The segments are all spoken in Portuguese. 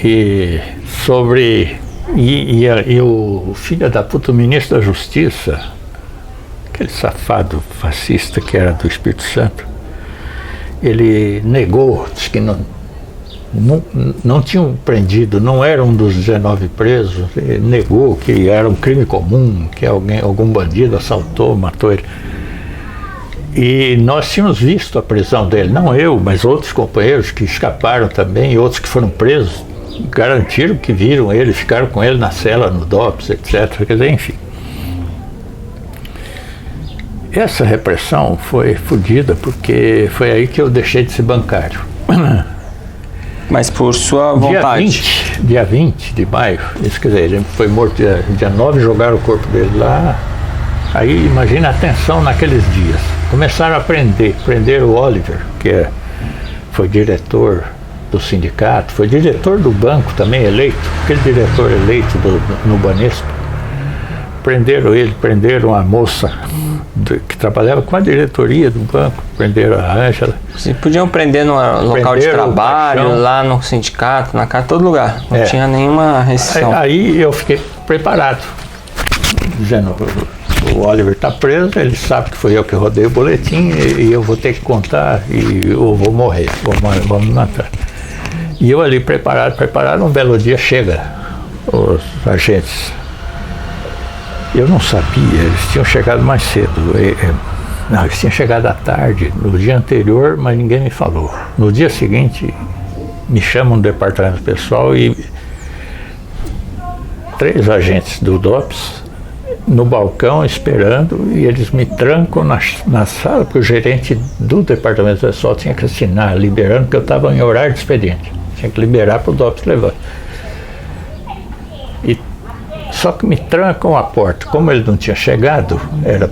E sobre... E o filho da puta, o ministro da Justiça, aquele safado fascista que era do Espírito Santo, ele negou, disse que não tinham prendido, não era um dos 19 presos, ele negou que era um crime comum, que algum bandido assaltou, matou ele. E nós tínhamos visto a prisão dele, não eu, mas outros companheiros que escaparam também, e outros que foram presos, garantiram que viram ele, ficaram com ele na cela, no DOPS, etc. Quer dizer, enfim. Essa repressão foi fodida, porque foi aí que eu deixei de ser bancário. Mas por sua vontade? Dia 20 de maio, isso quer dizer, ele foi morto dia 9, jogaram o corpo dele lá. Aí imagina a tensão naqueles dias. Começaram a prender o Oliver, que foi diretor do sindicato, foi diretor do banco também eleito, aquele diretor eleito no Banespa. Prenderam ele, prenderam a moça que trabalhava com a diretoria do banco, prenderam a Ângela. Vocês podiam prender no local de trabalho, lá no sindicato, na casa, todo lugar, não tinha nenhuma restrição. Aí eu fiquei preparado, dizendo, o Oliver está preso, ele sabe que foi eu que rodei o boletim e eu vou ter que contar e eu vou morrer, vamos matar. E eu ali preparado, um belo dia chega os agentes. Eu não sabia, eles tinham chegado mais cedo. Não, eles tinham chegado à tarde, no dia anterior, mas ninguém me falou. No dia seguinte, me chamam no departamento pessoal e 3 agentes do DOPS no balcão esperando, e eles me trancam na sala, porque o gerente do departamento pessoal tinha que assinar, liberando, porque eu estava em horário de expediente. Tinha que liberar para o DOPS levar. Só que me trancam a porta. Como ele não tinha chegado, era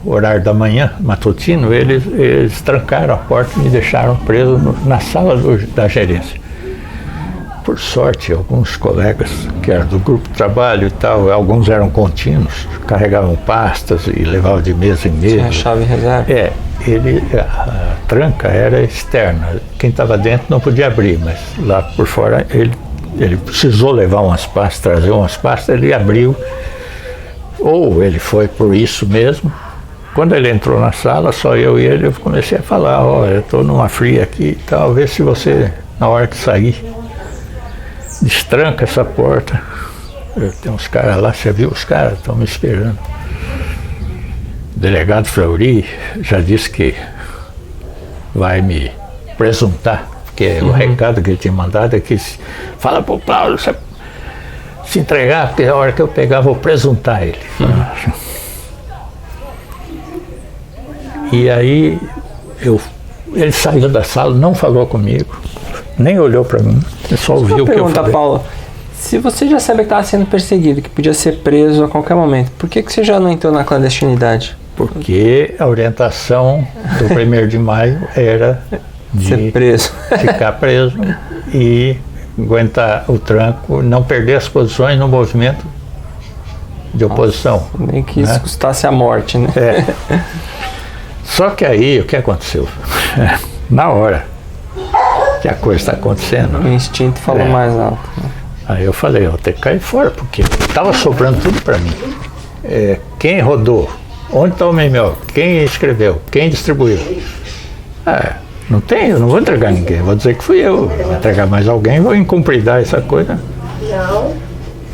horário da manhã, matutino, eles trancaram a porta e me deixaram preso na sala da gerência. Por sorte, alguns colegas que eram do grupo de trabalho e tal, alguns eram contínuos, carregavam pastas e levavam de mesa em mesa. Tinha a chave reserva? A tranca era externa. Quem estava dentro não podia abrir, mas lá por fora ele precisou levar umas pastas, trazer umas pastas, ele abriu, ou ele foi por isso mesmo. Quando ele entrou na sala, só eu e ele, eu comecei a falar, olha, eu estou numa fria aqui e tal, vê se você, na hora que sair, destranca essa porta. Tem uns caras lá, você viu, os caras estão me esperando. O delegado Fleury já disse que vai me presuntar, porque o recado que ele tinha mandado é que fala pro Cláudio se entregar, porque a hora que eu pegar vou presuntar ele. E aí ele saiu da sala, não falou comigo, nem olhou para mim, ele só ouviu o que eu falei. Paulo, se você já sabe que estava sendo perseguido, que podia ser preso a qualquer momento, por que você já não entrou na clandestinidade? Porque a orientação do 1º de maio era de ser preso. Ficar preso e aguentar o tranco, não perder as posições no movimento de oposição. Nem que isso custasse a morte, né? Só que aí, o que aconteceu? Na hora que a coisa está acontecendo... O instinto falou mais alto. Né? Aí eu falei, eu vou ter que cair fora, porque estava sobrando tudo para mim. Quem rodou? Onde está o e-mail? Quem escreveu? Quem distribuiu? Não tem, eu não vou entregar ninguém, vou dizer que fui eu. Vou entregar mais alguém, vou incumpridar essa coisa. Não.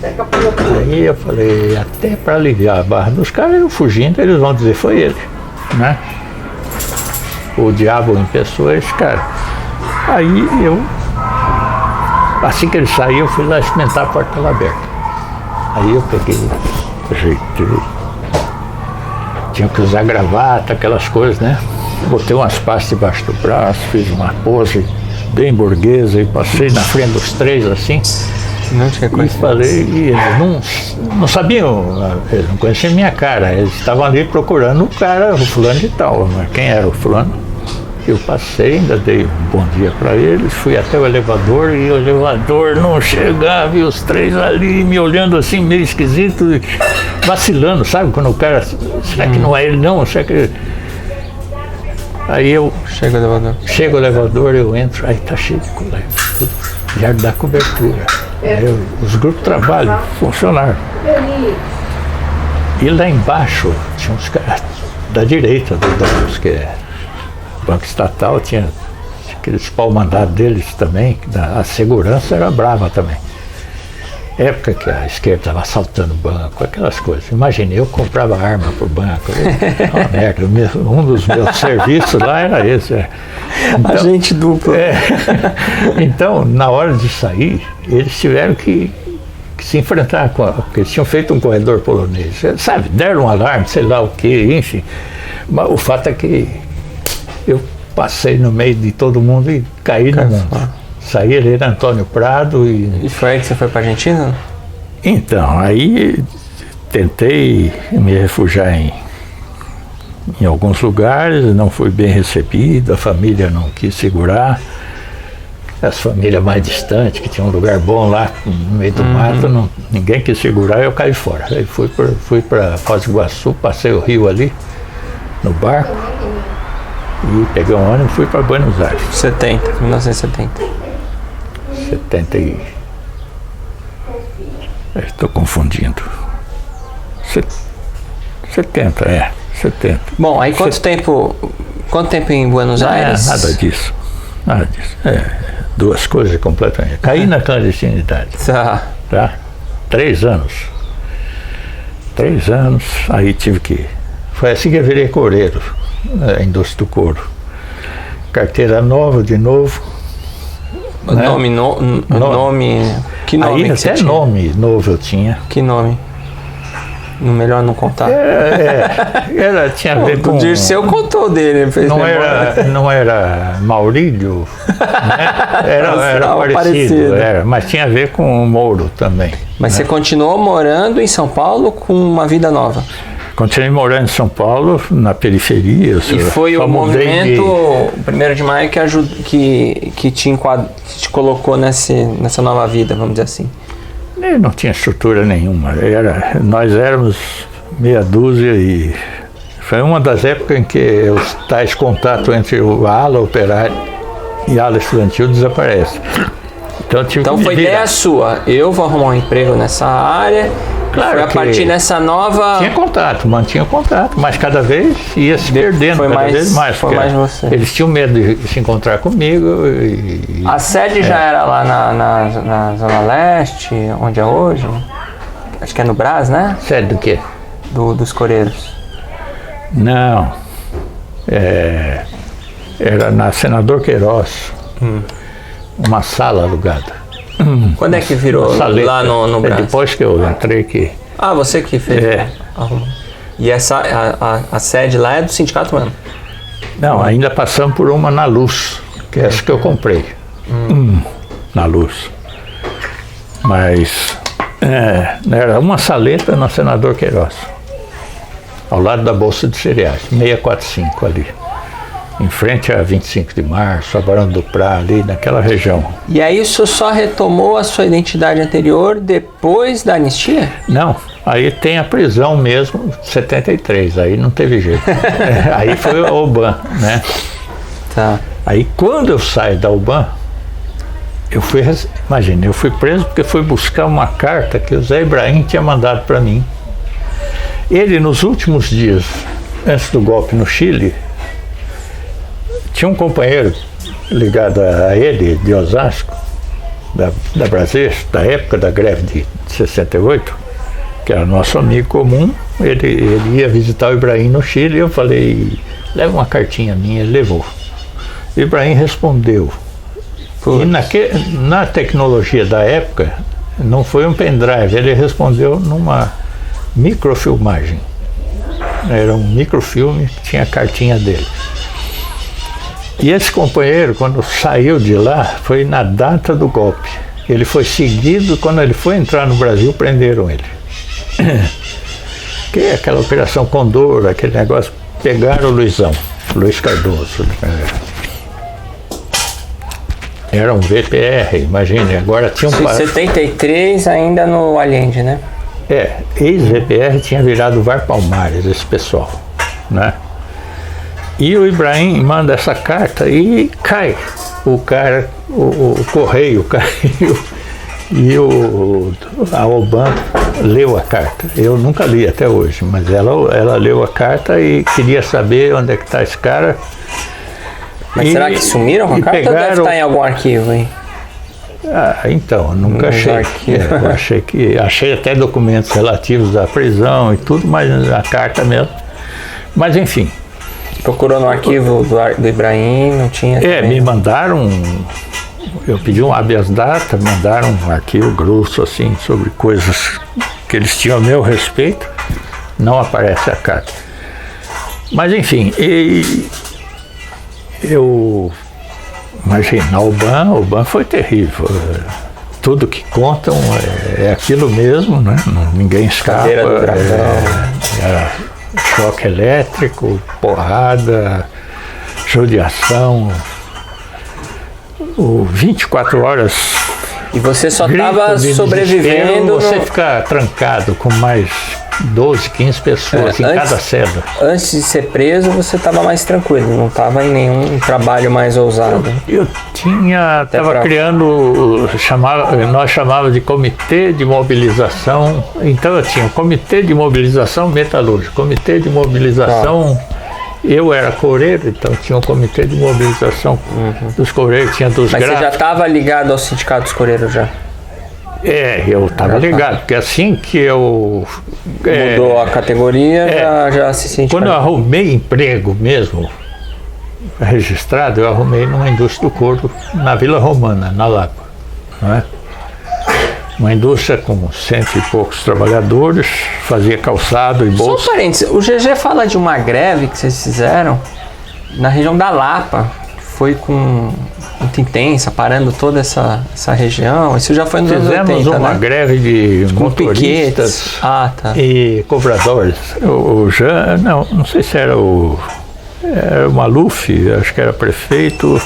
Aí eu falei, até para aliviar a barra dos caras, eu fugindo, eles vão dizer foi ele, né? O diabo em pessoa é esse cara. Aí assim que ele saiu, eu fui lá experimentar, a porta estava aberta. Aí eu peguei, ajeitei. Tinha que usar gravata, aquelas coisas, né? Botei umas pastas debaixo do braço, fiz uma pose bem burguesa e passei na frente dos 3 assim. Não tinha coisa. E falei, e eles não sabiam, eles não conheciam minha cara, eles estavam ali procurando o cara, o fulano de tal, mas quem era o fulano? Eu passei, ainda dei um bom dia para eles, fui até o elevador e o elevador não chegava e os 3 ali me olhando assim meio esquisito, vacilando, sabe? Quando o cara, será que não é ele não? Será que... Aí eu... Chega o elevador, eu entro, aí tá cheio de colega, tudo. já dá cobertura. Os grupos de trabalho funcionaram. E lá embaixo tinha uns caras da direita do Domus, que é Banco Estatal, tinha aqueles pau-mandados deles também, a segurança era brava também. Época que a esquerda estava assaltando banco, aquelas coisas. Imaginei, eu comprava arma por banco. Uma merda, um dos meus serviços lá era esse. Então, agente duplo. Então, na hora de sair, eles tiveram que se enfrentar porque eles tinham feito um corredor polonês. Sabe, deram um alarme, sei lá o que, enfim. Mas o fato é que eu passei no meio de todo mundo e caí no mundo. Saí ali na Antônio Prado E foi aí que você foi para a Argentina? Então, aí tentei me refugiar em alguns lugares, não fui bem recebido, a família não quis segurar. As famílias mais distantes, que tinha um lugar bom lá no meio do mato, ninguém quis segurar, eu caí fora. Aí fui para Foz do Iguaçu, passei o rio ali, no barco, e peguei um ônibus e fui para Buenos Aires. 1970. 70 e... Estou confundindo. 70, 70. Bom, aí quanto tempo em Buenos Aires? Nada disso. Duas coisas completamente. Caí na clandestinidade. Tá? 3 anos. 3 anos, aí tive que... Foi assim que eu virei coureiro, a indústria do couro. Carteira nova de novo. Né? Nome... Que nome aí que você até tinha? Nome novo eu tinha. Que nome? Melhor não contar. Tinha a ver com... O Dirceu contou dele. Não era Maurílio, né? Era parecido. Mas tinha a ver com o Mouro também. Mas você continuou morando em São Paulo com uma vida nova? Continuei morando em São Paulo, na periferia. E foi o movimento, o 1º de maio, que te colocou nessa nova vida, vamos dizer assim. Não tinha estrutura nenhuma. Nós éramos meia dúzia e foi uma das épocas em que os tais contatos entre a ala operária e a ala estudantil desaparecem. Então foi ideia sua, eu vou arrumar um emprego nessa área. Claro, foi a partir dessa nova... Tinha contato, mantinha contato, mas cada vez ia se perdendo, vez mais. Foi mais você. Eles tinham medo de se encontrar comigo. A sede já era lá na Zona Leste, onde é hoje? Acho que é no Brás, né? Sede do quê? Dos Coreiros. Não. Era na Senador Queiroz. Uma sala alugada. Quando é que virou lá no Brás? Depois que eu entrei aqui. Ah, você que fez? E a sede lá é do sindicato mesmo? Não, ainda passamos por uma na Luz, que é essa que eu comprei. Na Luz. Mas era uma saleta na Senador Queiroz, ao lado da Bolsa de Cereais, 645 ali. Em frente a 25 de março, a Barão do Prá, ali naquela região. E aí isso só retomou a sua identidade anterior depois da anistia? Não, aí tem a prisão mesmo, 73, aí não teve jeito. Aí foi a UBAN, né? Tá. Aí quando eu saio da UBAN, eu fui preso porque fui buscar uma carta que o Zé Ibrahim tinha mandado para mim. Ele, nos últimos dias, antes do golpe no Chile, tinha um companheiro ligado a ele, de Osasco, da Brasília, da época da greve de 68, que era nosso amigo comum. Ele ia visitar o Ibrahim no Chile e eu falei, leva uma cartinha minha, ele levou. O Ibrahim respondeu. E na tecnologia da época, não foi um pendrive, ele respondeu numa microfilmagem. Era um microfilme que tinha a cartinha dele. E esse companheiro, quando saiu de lá, foi na data do golpe. Ele foi seguido, quando ele foi entrar no Brasil, prenderam ele. Que é aquela Operação Condor, aquele negócio, pegaram o Luiz Cardoso. Era um VPR, imagine, agora tinha um... 73 ainda no Allende, né? Ex-VPR tinha virado VAR Palmares, esse pessoal, né? E o Ibrahim manda essa carta e cai o correio caiu e a Oban leu a carta. Eu nunca li até hoje, mas ela leu a carta e queria saber onde é que está esse cara. Mas será que sumiram com a carta ou deve estar em algum arquivo, hein? Então, nunca achei. Eu achei até documentos relativos à prisão e tudo, mas a carta mesmo. Mas enfim. Procurou no arquivo do Ibrahim, não tinha? Me mandaram. Eu pedi um habeas data, mandaram um arquivo grosso assim sobre coisas que eles tinham a meu respeito. Não aparece a carta. Mas enfim, eu imagina, o Oban foi terrível. Tudo que contam é aquilo mesmo, né? Ninguém escapa. Choque elétrico, porrada, judiação, 24 horas. E você só estava sobrevivendo. Você fica trancado com mais 12, 15 pessoas em cada cela. Antes de ser preso, você estava mais tranquilo, não estava em nenhum trabalho mais ousado. Eu estava criando, nós chamávamos de comitê de mobilização. Então eu tinha o comitê de mobilização metalúrgica, comitê de mobilização. Eu era coureiro, então tinha um comitê de mobilização dos coureiros, tinha dos gráficos. Mas você já estava ligado ao sindicato dos coureiros já? Eu estava ligado, porque assim que eu... Mudou a categoria, já se sentiu... Quando eu arrumei emprego mesmo, registrado, eu arrumei numa indústria do couro na Vila Romana, na Lapa. Não é? Uma indústria com 100 e poucos trabalhadores, fazia calçado e bolsa. Só um parênteses, o GG fala de uma greve que vocês fizeram na região da Lapa, foi com... muito intensa, parando toda essa região. Isso já foi nos anos 80, Fizemos uma greve de motoristas e cobradores. O Jean, não sei se era o Maluf, acho que era prefeito,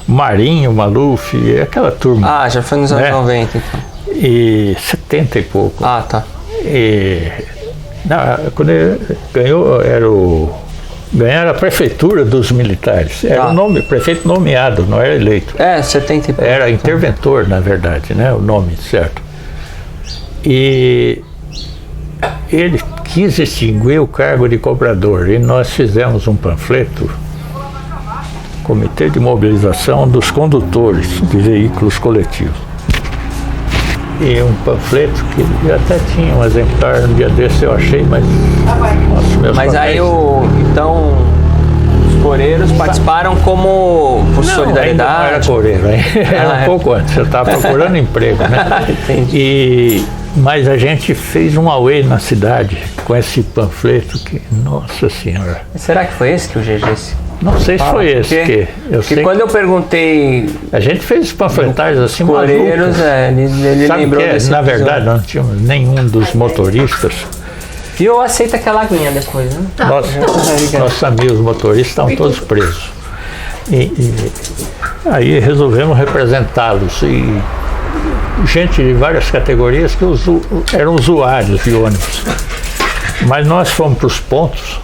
Marinho Maluf, aquela turma. Já foi nos anos 90, então. E 70 e pouco. Tá. Quando ele ganhou, ganharam a prefeitura dos militares. Era o nome, prefeito nomeado, não era eleito. 70 e pouco. Era interventor, na verdade, né? O nome certo. E ele quis extinguir o cargo de cobrador. E nós fizemos um panfleto, Comitê de Mobilização dos Condutores de Veículos Coletivos. E um panfleto que eu até tinha um exemplar, no dia desse eu achei, mas... Mas aí então os coureiros participaram como por solidariedade? Não era coureiro, era um pouco antes, eu estava procurando emprego, né? Entendi. Mas a gente fez um auê na cidade com esse panfleto que, nossa senhora. Será que foi esse que o GG Não sei se foi esse. Porque quando eu perguntei... A gente fez panfletários assim, coureiros, ele sabe lembrou que, na verdade, não tínhamos nenhum dos motoristas. E eu aceito aquela aguinha depois, né? Nossos amigos motoristas estavam todos presos. E aí resolvemos representá-los. E gente de várias categorias que eram usuários de ônibus. Mas nós fomos para os pontos,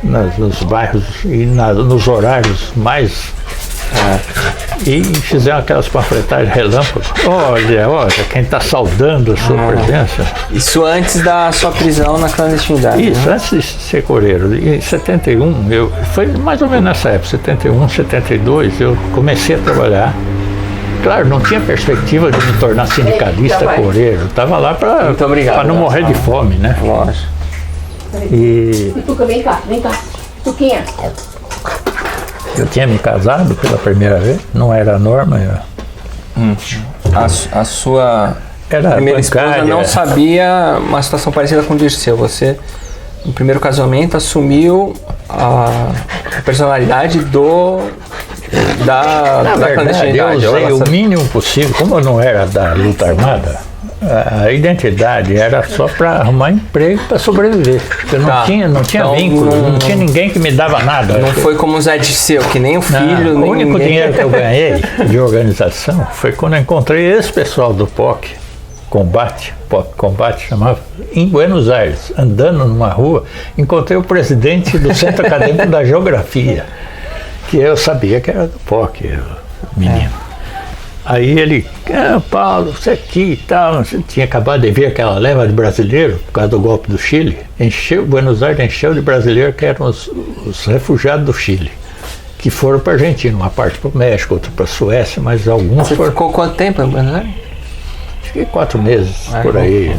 nos bairros e nos horários mais... e fizemos aquelas panfletagens relâmpagos. Olha, quem está saudando a sua presença. Isso antes da sua prisão na clandestinidade. Isso, antes de ser coureiro. Em 71, foi mais ou menos nessa época, 71, 72, eu comecei a trabalhar. Claro, não tinha perspectiva de me tornar sindicalista coureiro. Estava lá para não morrer de fome, né? Lógico. E Tuca, vem cá. Tuquinha. Eu tinha me casado pela primeira vez, não era a norma. A sua primeira esposa não sabia uma situação parecida com o Dirceu. Você, no primeiro casamento, assumiu a personalidade da clandestinidade. Eu usei o mínimo possível, como eu não era da luta armada, a identidade era só para arrumar emprego, para sobreviver. Porque não tinha vínculo, não tinha ninguém que me dava nada. Não foi como o Zé Dirceu, que nem o filho, nem o único dinheiro que eu ganhei de organização foi quando eu encontrei esse pessoal do POC Combate chamava, em Buenos Aires, andando numa rua, encontrei o presidente do Centro Acadêmico da Geografia, que eu sabia que era do POC. menino. Aí ele, Paulo, você aqui e tal, você tinha acabado de ver aquela leva de brasileiro por causa do golpe do Chile. Buenos Aires encheu de brasileiros que eram os refugiados do Chile, que foram para a Argentina, uma parte para o México, outra para a Suécia, mas alguns Você foram. ficou quanto tempo em Buenos Aires? Fiquei 4 meses por aí.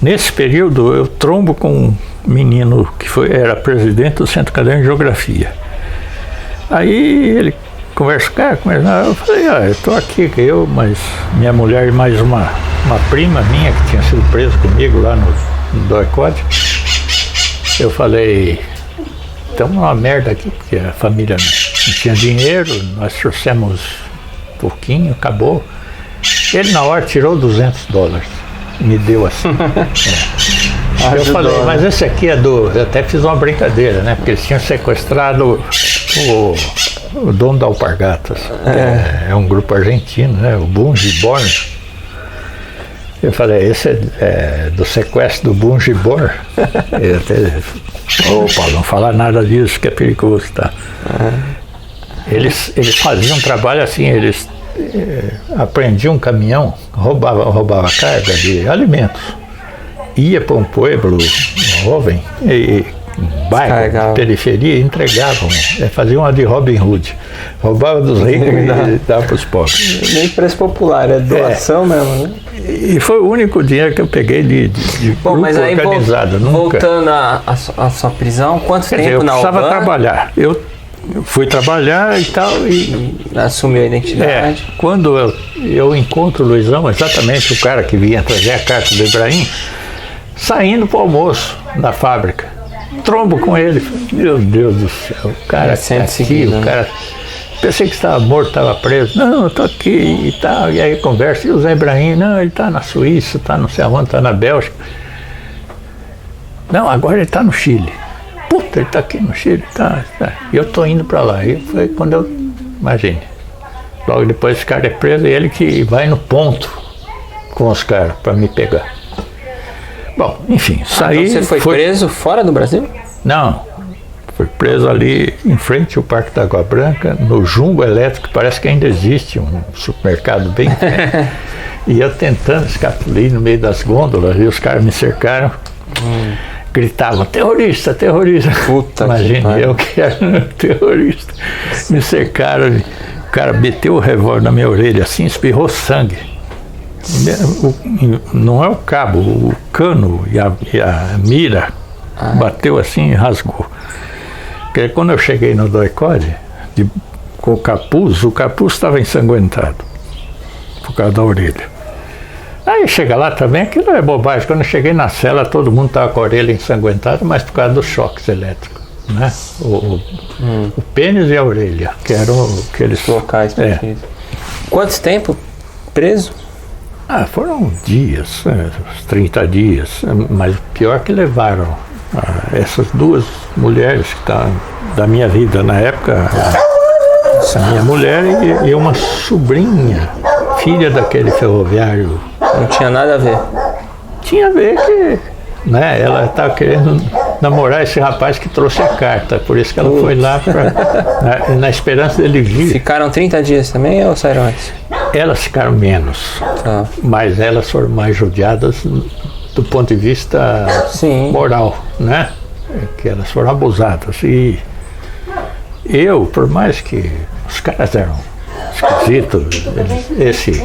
Nesse período eu trombo com um menino que era presidente do Centro Acadêmico de Geografia. Aí ele conversa, eu falei, eu estou aqui, mas minha mulher e mais uma prima minha que tinha sido presa comigo lá no DOI-CODE. Eu falei, estamos numa merda aqui, porque a família não tinha dinheiro, nós trouxemos um pouquinho, acabou. Ele na hora tirou $200, me deu assim. Eu falei, mas esse aqui é eu até fiz uma brincadeira, né? Porque eles tinham sequestrado o dono da Alpargatas. É um grupo argentino, né? O Bunge Born. Eu falei, esse é do sequestro do Bunge Born. Eu até, Paulo, não fala nada disso que é perigoso, tá? Eles faziam um trabalho assim, eles apreendiam um caminhão, roubava carga de alimentos, ia para um pueblo jovem e bairro, periferia, e entregavam, faziam uma de Robin Hood, roubava dos ricos e dava para os pobres. Nem preço popular, é doação mesmo, né? E foi o único dinheiro que eu peguei de grupo mas aí, organizado. Voltando à sua prisão, quanto tempo eu na precisava Albânia? Trabalhar. Eu fui trabalhar e tal. E assumiu a identidade. Quando eu encontro o Luizão, exatamente o cara que vinha trazer a carta do Ibrahim, saindo para o almoço da fábrica. Trombo com ele. Meu Deus do céu, o cara aqui, seguido, o cara. Pensei que estava morto, estava preso. Não, eu estou aqui e tal. E aí conversa. E o Zé Ibrahim? Não, ele está na Suíça, está não sei aonde, está na Bélgica. Não, agora ele está no Chile. Puta, ele está aqui no Chile, tá. E eu estou indo para lá. E foi quando eu, imagine, logo depois esse cara é preso e ele que vai no ponto com os caras para me pegar. Bom, enfim, saí. Então você foi preso fora do Brasil? Não, fui preso ali em frente ao Parque da Água Branca, no Jumbo Elétrico, parece que ainda existe um supermercado bem perto. E eu tentando escapulir no meio das gôndolas, e os caras me cercaram. Gritavam, terrorista, terrorista. Puta, imagine, eu que era terrorista. Me cercaram, o cara meteu o revólver na minha orelha assim, espirrou sangue. Não é o cabo, o cano e a mira bateu assim e rasgou. Porque quando eu cheguei no DOI-CODE, com o capuz estava ensanguentado por causa da orelha. Aí chega lá também, aquilo é bobagem. Quando eu cheguei na cela, todo mundo estava com a orelha ensanguentada, mas por causa dos choques elétricos, né? O pênis e a orelha, que eram aqueles locais. Quanto tempo preso? Foram dias, uns 30 dias, mas o pior que levaram essas duas mulheres que estavam da minha vida na época, essa minha mulher e uma sobrinha, filha daquele ferroviário. Não tinha nada a ver. Tinha a ver que, né, ela estava querendo namorar esse rapaz que trouxe a carta, por isso que ela foi lá na esperança dele vir. Ficaram 30 dias também ou saíram antes? Elas ficaram menos, mas elas foram mais judiadas do ponto de vista moral, né? Que elas foram abusadas. E eu, por mais que os caras eram esquisitos, esse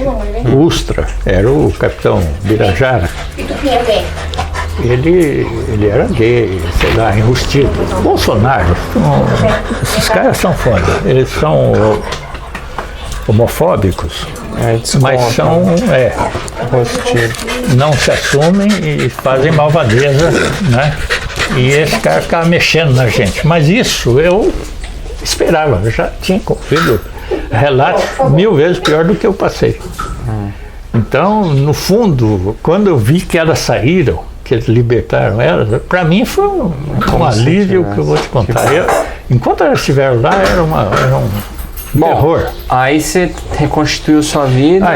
Ustra era o capitão Birajara. Ele era gay, sei lá, enrustido. Bolsonaro, esses caras são foda, eles são homofóbicos, mas são não se assumem e fazem malvadeza, né? E esse cara ficava mexendo na gente. Mas isso eu esperava, eu já tinha ouvido relatos 1000 vezes pior do que eu passei. Então, no fundo, quando eu vi que elas saíram, que eles libertaram elas, para mim foi um alívio que eu vou te contar. Enquanto elas estiveram lá, era um terror. Aí você reconstituiu sua vida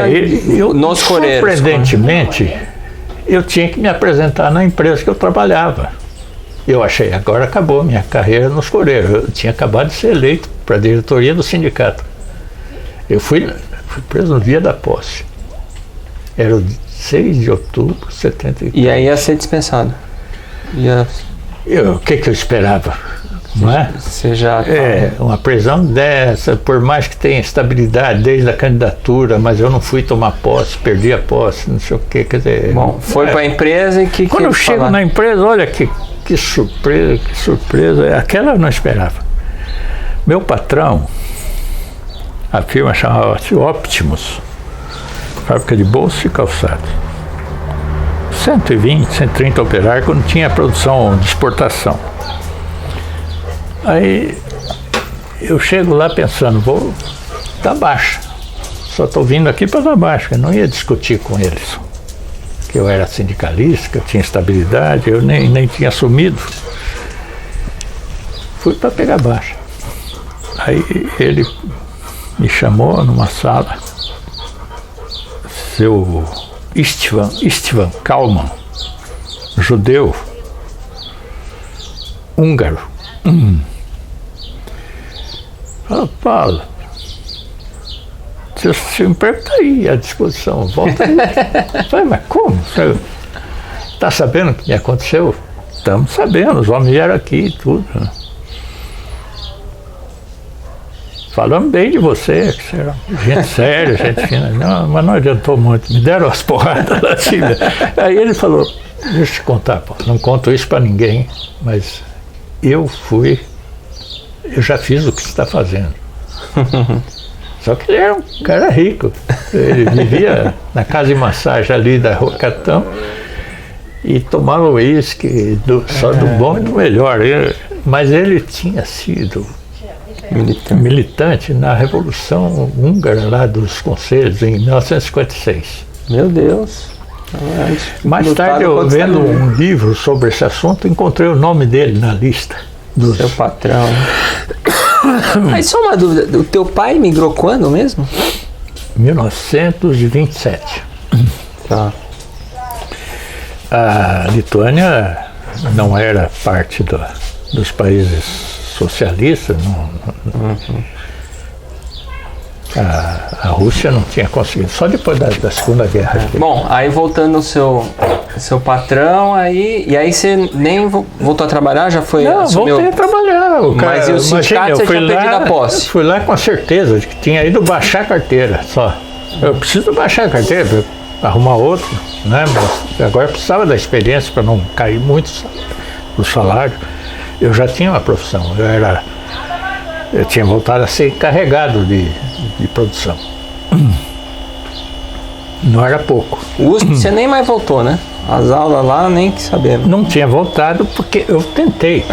nos Coreiros. Surpreendentemente, eu tinha que me apresentar na empresa que eu trabalhava. Eu achei, agora acabou minha carreira nos Coreiros. Eu tinha acabado de ser eleito para a diretoria do sindicato. Eu fui preso no dia da posse. Era o 6 de outubro de 73. E aí ia ser dispensado. O que eu esperava? Não é? Você já... Uma prisão dessa, por mais que tenha estabilidade desde a candidatura, mas eu não fui tomar posse, perdi a posse, não sei o quê, quer dizer... Bom, foi para a empresa e que... Quando eu chego na empresa, olha que surpresa, aquela eu não esperava. Meu patrão, a firma chamava-se Optimus, fábrica de bolsos e calçados. 120, 130 operários quando tinha produção de exportação. Aí eu chego lá pensando, vou dar baixa. Só estou vindo aqui para dar baixa, eu não ia discutir com eles. Que eu era sindicalista, que eu tinha estabilidade, eu nem tinha assumido. Fui para pegar baixa. Aí ele me chamou numa sala, seu Istvan Kalman, judeu, húngaro. Falou, Paulo, seu emprego está aí à disposição, volta aí. Falei, mas como? Você está sabendo o que me aconteceu? Estamos sabendo, os homens vieram aqui e tudo. Falamos bem de você, que você era gente séria, gente fina. Não, mas não adiantou muito, me deram as porradas lá assim. Aí ele falou, deixa eu te contar, Paulo, não conto isso para ninguém, mas eu já fiz o que você está fazendo. Só que ele era um cara rico. Ele vivia na casa de massagem ali da Rua Catão e tomava uísque só do bom e do melhor. Mas ele tinha sido militante na Revolução Húngara lá dos Conselhos em 1956. Meu Deus. Mais tarde, eu vendo um livro sobre esse assunto, encontrei o nome dele na lista. Seu patrão. Aí só uma dúvida, o teu pai migrou quando mesmo? 1927. Tá. A Lituânia não era parte dos países socialistas. A Rússia não tinha conseguido, só depois da Segunda Guerra. Bom, aí voltando ao seu patrão, e aí você nem voltou a trabalhar, já foi... Não, voltei a trabalhar. Mas e o sindicato, você tinha perdido a posse? Fui lá com a certeza de que tinha ido baixar a carteira, só. Eu preciso baixar a carteira para arrumar outro, né? Mas agora eu precisava da experiência para não cair muito o salário. Eu já tinha uma profissão, eu tinha voltado a ser encarregado de produção. Não era pouco. O USP você nem mais voltou, né? As aulas lá nem que sabemos. Não tinha voltado porque eu tentei.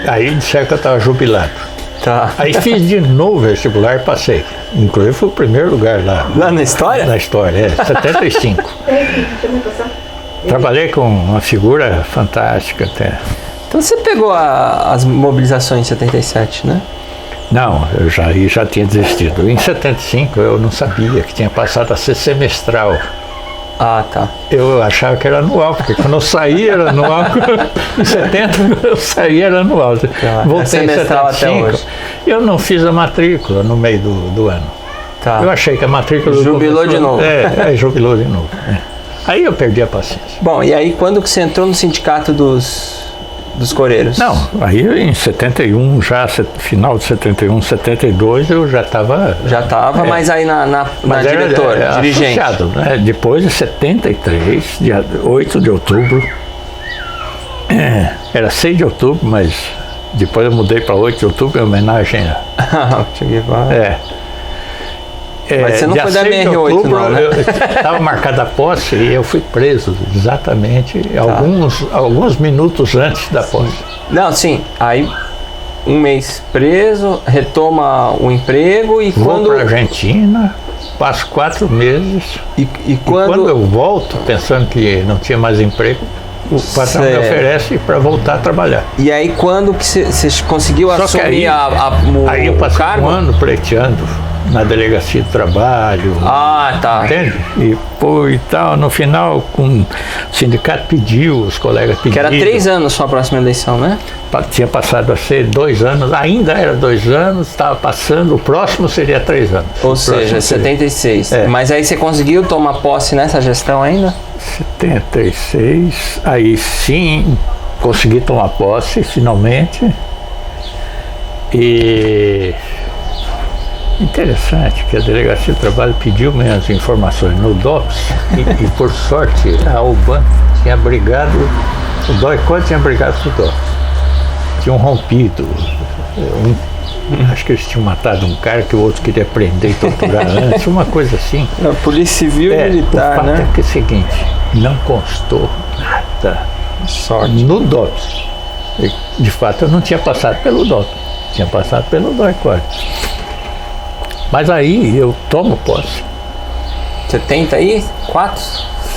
Aí disseram que eu estava jubilado. Tá. Aí fiz de novo vestibular e passei. Inclusive foi o primeiro lugar lá. Lá na história? Na história, 75. Trabalhei com uma figura fantástica até. Então você pegou as mobilizações em 77, né? Não, eu já tinha desistido. Em 75 eu não sabia que tinha passado a ser semestral. Ah, tá. Eu achava que era anual, porque quando eu saí era anual. Em 70 eu saí era anual. Voltei em 75, até hoje. Eu não fiz a matrícula no meio do ano. Tá. Eu achei que a matrícula... Jubilou de novo. Jubilou de novo. Aí eu perdi a paciência. Bom, e aí quando que você entrou no sindicato dos coreiros? Não, aí em 71, já final de 71, 72, eu já estava... Já estava, mas aí na diretora, dirigente. Associado, né? Depois de 73, dia 8 de outubro, era 6 de outubro, mas depois eu mudei para 8 de outubro em homenagem a... Che Guevara. Mas você não foi da BR8, outubro, não, né? Estava marcada a posse e eu fui preso exatamente alguns minutos antes da posse. Não, sim. Aí, um mês preso, retoma o emprego e Vou quando... para a Argentina, passo 4 meses e quando eu volto, pensando que não tinha mais emprego, o patrão me oferece para voltar a trabalhar. E aí, quando que você conseguiu assumir aí eu passei um ano pleiteando na delegacia de trabalho. Ah, tá. Entende? E tal, no final, o sindicato pediu, os colegas pediram. Que era 3 anos só a próxima eleição, né? Tinha passado a ser 2 anos, ainda era 2 anos, estava passando, o próximo seria 3 anos. Ou seja, 76. É. Mas aí você conseguiu tomar posse nessa gestão ainda? 76, aí sim, consegui tomar posse, finalmente. E interessante que a Delegacia de Trabalho pediu minhas informações no DOPS e por sorte a UBAN tinha brigado, o DOI-CODE tinha brigado com o DOPS. Tinham rompido, acho que eles tinham matado um cara que o outro queria prender e torturar antes, uma coisa assim. Polícia Civil e Militar, o fato né? é que é o seguinte, não constou nada Sorte. no DOPS. De fato eu não tinha passado pelo DOPS, tinha passado pelo DOI-CODE. Mas aí eu tomo posse. 74?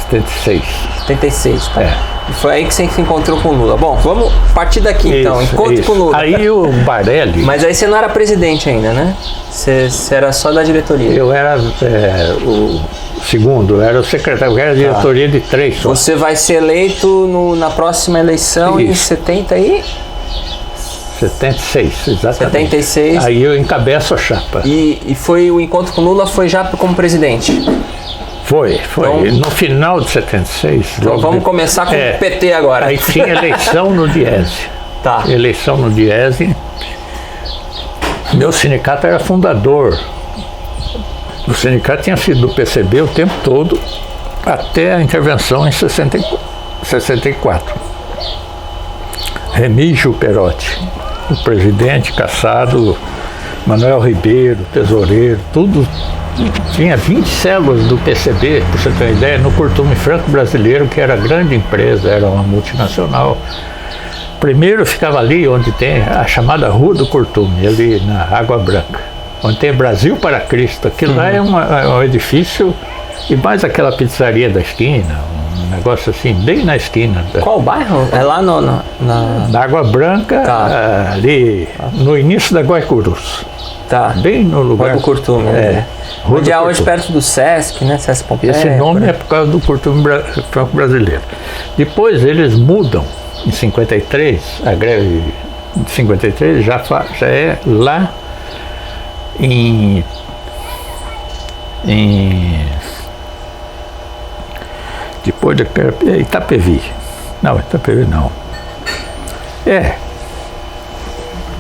76. 76, tá? É. E foi aí que você se encontrou com o Lula. Bom, vamos partir daqui então. Encontro com o Lula. Aí o Barelli. Mas aí você não era presidente ainda, né? Você era só da diretoria. Eu era o segundo, eu era o secretário, eu era a diretoria de 3 só. Você vai ser eleito na próxima eleição em Isso. 76, exatamente. 76. Aí eu encabeço a chapa. E foi o encontro com o Lula foi já como presidente. Foi. Então- No final de 76. Então vamos começar com o PT agora. Aí tinha eleição no Diese. Tá. Eleição no Diese. Meu sindicato era fundador. O sindicato tinha sido do PCB o tempo todo, até a intervenção em 64. Remígio Perotti, o presidente, Cassado, Manuel Ribeiro, tesoureiro, tudo. Tinha 20 células do PCB, para você ter uma ideia, no Curtume Franco Brasileiro, que era grande empresa, era uma multinacional. Primeiro ficava ali onde tem a chamada Rua do Curtume, ali na Água Branca, onde tem Brasil para Cristo. Aquilo lá é um edifício, e mais aquela pizzaria da esquina, um negócio assim, bem na esquina. Qual bairro? É lá na... Na Água Branca, Tá. ali no início da Guaicurus. Tá. Bem no lugar. Rua do Curtume. É. Rua Onde do é hoje Curtume. perto do Sesc, né? Sesc Pompeia. Esse nome é por causa do Curtume Franco Brasileiro. Depois eles mudam, em 53, a greve de 53 já é lá em depois de Itapevi. Não, Itapevi não. É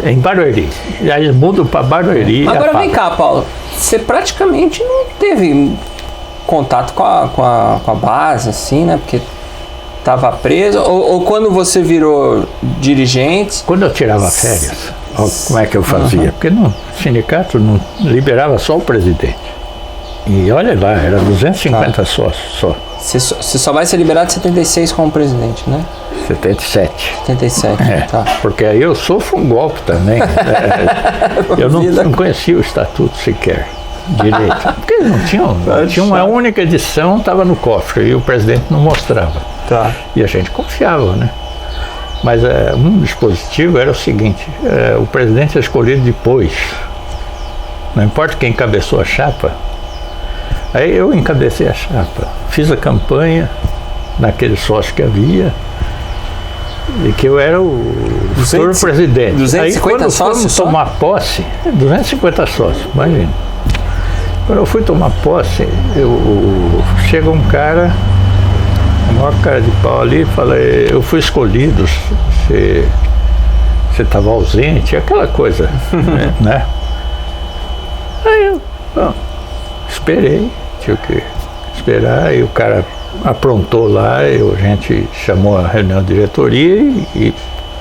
em Barueri. E aí eles mudam para Barueri. Agora vem cá, Paulo. Você praticamente não teve contato com a base, assim, né? Porque estava preso. Ou quando você virou dirigente... Quando eu tirava férias, ó, como é que eu fazia? Porque o sindicato não liberava só o presidente. E olha lá, era 250 sócios só. Você só vai ser liberado em 76 como presidente, né? 77. 77, tá. Porque aí eu sofro um golpe também. Eu não conhecia o estatuto sequer direito. Porque eles não tinham. Tinha uma única edição, estava no cofre e o presidente não mostrava. Tá. E a gente confiava, né? Mas um dispositivo era o seguinte: o presidente é escolhido depois. Não importa quem encabeçou a chapa. Aí eu encabecei a chapa, fiz a campanha naquele sócio que havia e que eu era o futuro presidente. 250 aí quando sócios fomos só? tomar posse, 250 sócios, imagina. Quando eu fui tomar posse, chega um cara, o maior cara de pau ali, e fala, eu fui escolhido, você estava ausente, aquela coisa, né? Aí eu esperei, tinha que esperar, e o cara aprontou lá, a gente chamou a reunião de diretoria e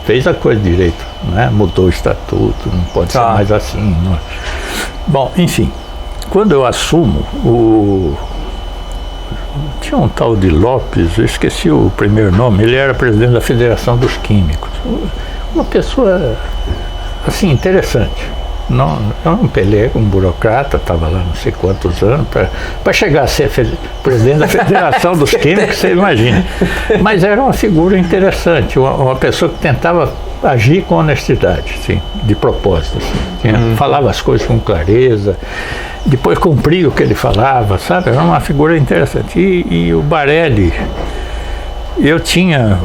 fez a coisa direito, né? Mudou o estatuto, não pode ser mais assim. Não. Bom, enfim, quando eu assumo, tinha um tal de Lopes, eu esqueci o primeiro nome, ele era presidente da Federação dos Químicos, uma pessoa assim interessante. Não, eu não pelei com um burocrata, estava lá não sei quantos anos, para chegar a ser presidente da Federação dos Químicos, você imagina. Mas era uma figura interessante, uma pessoa que tentava agir com honestidade, sim, de propósito. Assim. Falava as coisas com clareza, depois cumpria o que ele falava, sabe? Era uma figura interessante. E o Barelli, eu tinha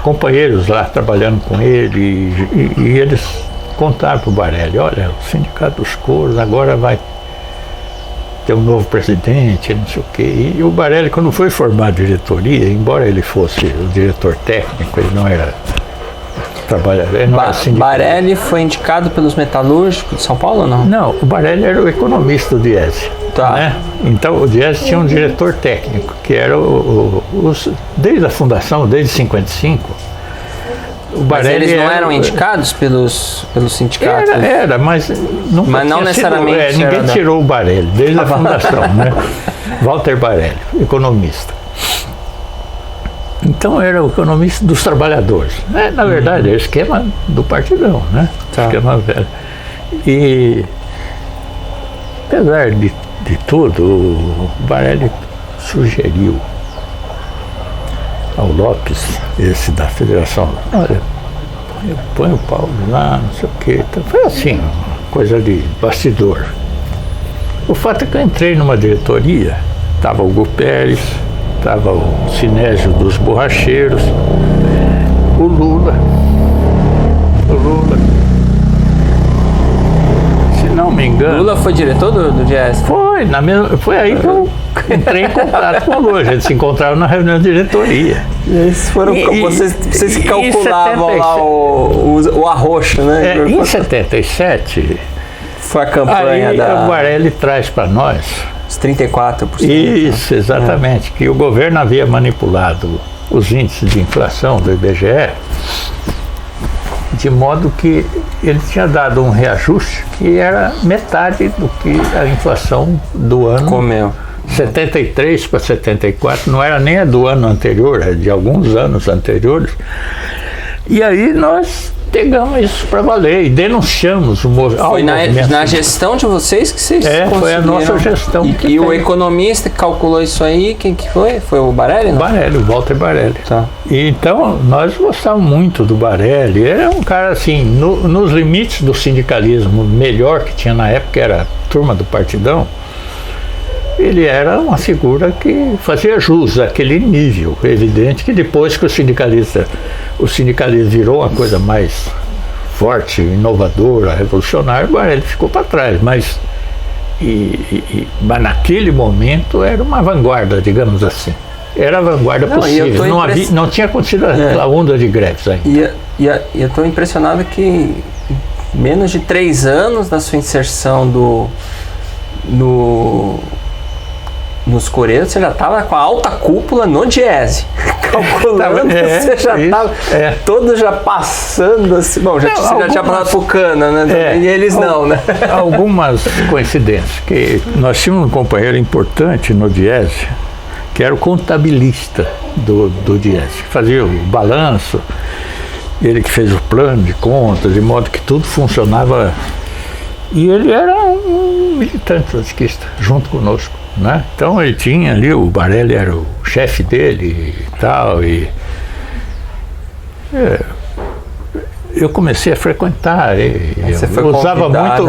companheiros lá trabalhando com ele e eles contaram para o Barelli, olha, o Sindicato dos Couros agora vai ter um novo presidente, não sei o quê. E o Barelli, quando foi formar a diretoria, embora ele fosse o diretor técnico, ele não era trabalhador, ele não era sindicato. Barelli foi indicado pelos metalúrgicos de São Paulo ou não? Não, o Barelli era o economista do Diese. Tá. Né? Então o Diese tinha um diretor técnico, que era desde a fundação, desde 55. O Barelli mas eles não eram indicados pelos sindicatos? Era, mas não necessariamente. Ninguém tirou o Barelli, desde a fundação, né? Walter Barelli, economista. Então era o economista dos trabalhadores. Né? Na verdade, é o esquema do partidão, né? Tá. Esquema velho. E apesar de tudo, o Barelli sugeriu ao Lopes, esse da federação, olha, põe o Paulo lá, não sei o quê. Então, foi assim, coisa de bastidor. O fato é que eu entrei numa diretoria, estava o Hugo Pérez, estava o Sinésio dos Borracheiros, o Lula. Se não me engano... Lula foi diretor do Diese? Foi aí que eu entrei em contato com o Lula. A gente se encontrava na reunião de diretoria. Vocês calculavam lá o arroxo, né? Em 77... Foi a campanha o Barelli traz para nós... Os 34%. Isso, exatamente. Que o governo havia manipulado os índices de inflação do IBGE de modo que ele tinha dado um reajuste que era metade do que a inflação do ano... Comeu. 73 para 74, não era nem a do ano anterior, era de alguns anos anteriores. E aí nós pegamos isso para valer e denunciamos o movimento. Foi na gestão de vocês que vocês conseguiram? Foi a nossa gestão. E o economista que calculou isso aí, quem que foi? Foi o Barelli? Não? Barelli, o Walter Barelli. Tá. E então, nós gostávamos muito do Barelli. Ele era um cara assim, nos limites do sindicalismo melhor que tinha na época, era a turma do Partidão. Ele era uma figura que fazia jus àquele nível. Evidente que depois que o sindicalismo virou uma coisa mais forte, inovadora, revolucionária, o Barelli ficou para trás. Mas naquele momento era uma vanguarda, digamos assim. Era a vanguarda possível. Não tinha acontecido a onda de greves ainda. E eu estou impressionado que menos de 3 anos da sua inserção nos Coreiros, você já estava com a alta cúpula no Diese. Calculando, você já estava todo já passando assim. Bom, você já tinha passado pro Cana, né? E eles não, né? Algumas coincidências. Que nós tínhamos um companheiro importante no Diese, que era o contabilista do Diese, que fazia o balanço, ele que fez o plano de contas, de modo que tudo funcionava. E ele era um militante trotskista, junto conosco, né? Então ele tinha ali, o Barelli era o chefe dele e tal, eu comecei a frequentar, eu usava muito